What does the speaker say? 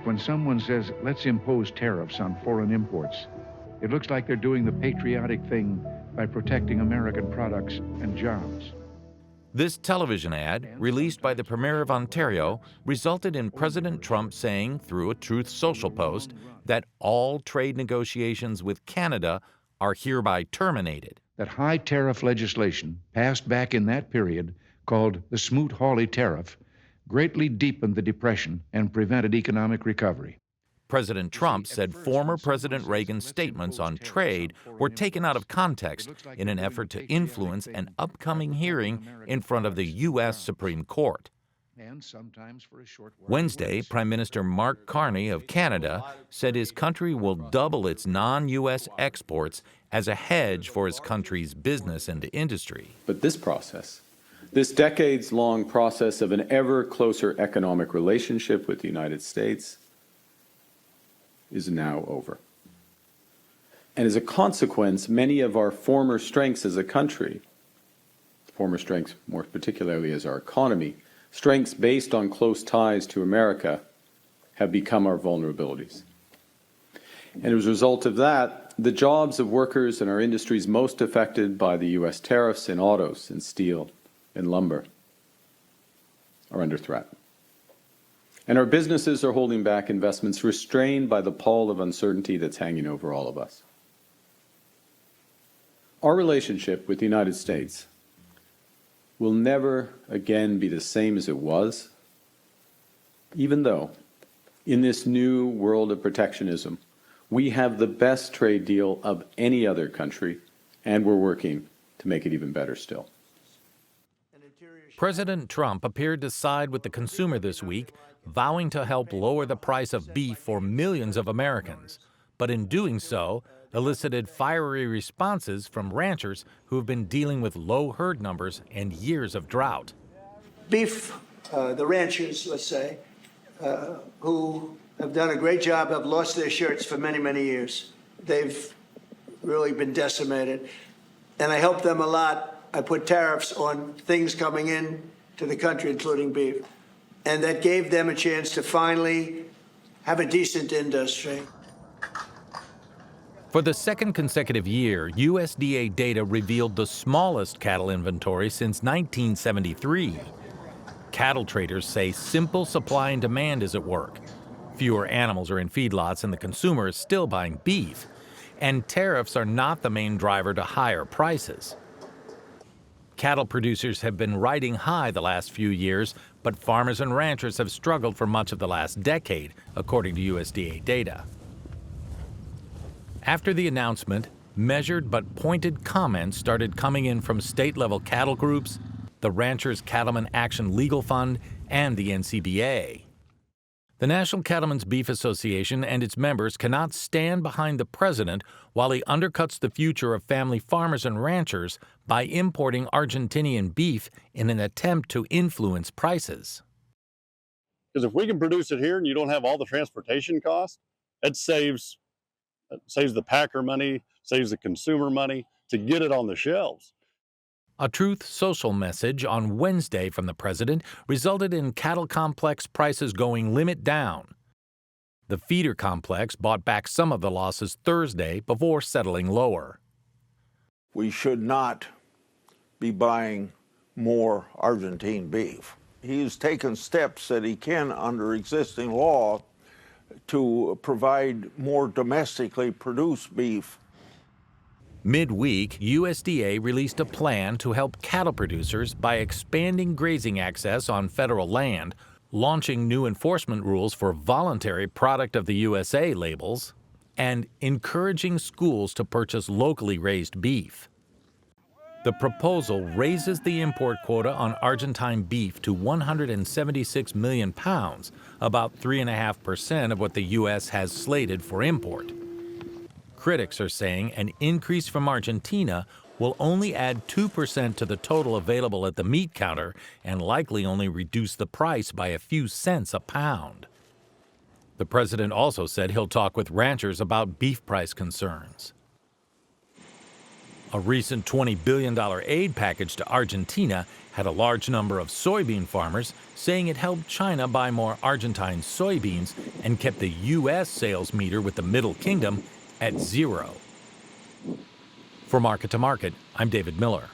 When someone says, let's impose tariffs on foreign imports, it looks like they're doing the patriotic thing by protecting American products and jobs. This television ad, released by the Premier of Ontario, resulted in President Trump saying, through a Truth Social post, that all trade negotiations with Canada are hereby terminated. That high tariff legislation passed back in that period, called the Smoot-Hawley Tariff, greatly deepened the Depression and prevented economic recovery. President Trump said former President Reagan's statements on trade were taken out of context in an effort to influence an upcoming hearing in front of the U.S. Supreme Court. Wednesday, Prime Minister Mark Carney of Canada said his country will double its non-U.S. exports as a hedge for his country's business and industry. But this process, this decades-long process of an ever closer economic relationship with the United States, is now over. And as a consequence, many of our former strengths as a country, former strengths more particularly as our economy, strengths based on close ties to America, have become our vulnerabilities. And as a result of that, the jobs of workers in our industries most affected by the U.S. tariffs in autos and steel and lumber are under threat. And our businesses are holding back investments, restrained by the pall of uncertainty that's hanging over all of us. Our relationship with the United States will never again be the same as it was, even though, in this new world of protectionism, we have the best trade deal of any other country, and we're working to make it even better still. President Trump appeared to side with the consumer this week, vowing to help lower the price of beef for millions of Americans, but in doing so, elicited fiery responses from ranchers who have been dealing with low herd numbers and years of drought. Beef, the ranchers, let's say, who have done a great job, have lost their shirts for many, many years. They've really been decimated, and I helped them a lot. I put tariffs on things coming in to the country, including beef. And that gave them a chance to finally have a decent industry. For the second consecutive year, USDA data revealed the smallest cattle inventory since 1973. Cattle traders say simple supply and demand is at work. Fewer animals are in feedlots and the consumer is still buying beef. And tariffs are not the main driver to higher prices. Cattle producers have been riding high the last few years, but farmers and ranchers have struggled for much of the last decade, according to USDA data. After the announcement, measured but pointed comments started coming in from state-level cattle groups, the Ranchers Cattlemen Action Legal Fund, and the NCBA. The National Cattlemen's Beef Association and its members cannot stand behind the president while he undercuts the future of family farmers and ranchers by importing Argentinian beef in an attempt to influence prices. Because if we can produce it here and you don't have all the transportation costs, it saves the packer money, saves the consumer money to get it on the shelves. A Truth Social message on Wednesday from the president resulted in cattle complex prices going limit down. The feeder complex bought back some of the losses Thursday before settling lower. We should not be buying more Argentine beef. He's taken steps that he can under existing law to provide more domestically produced beef. Midweek, USDA released a plan to help cattle producers by expanding grazing access on federal land, launching new enforcement rules for voluntary Product of the USA labels, and encouraging schools to purchase locally raised beef. The proposal raises the import quota on Argentine beef to 176 million pounds, about 3.5% of what the U.S. has slated for import. Critics are saying an increase from Argentina will only add 2% to the total available at the meat counter and likely only reduce the price by a few cents a pound. The president also said he'll talk with ranchers about beef price concerns. A recent $20 billion aid package to Argentina had a large number of soybean farmers, saying it helped China buy more Argentine soybeans and kept the U.S. sales meter with the Middle Kingdom at 0. For Market to Market, I'm David Miller.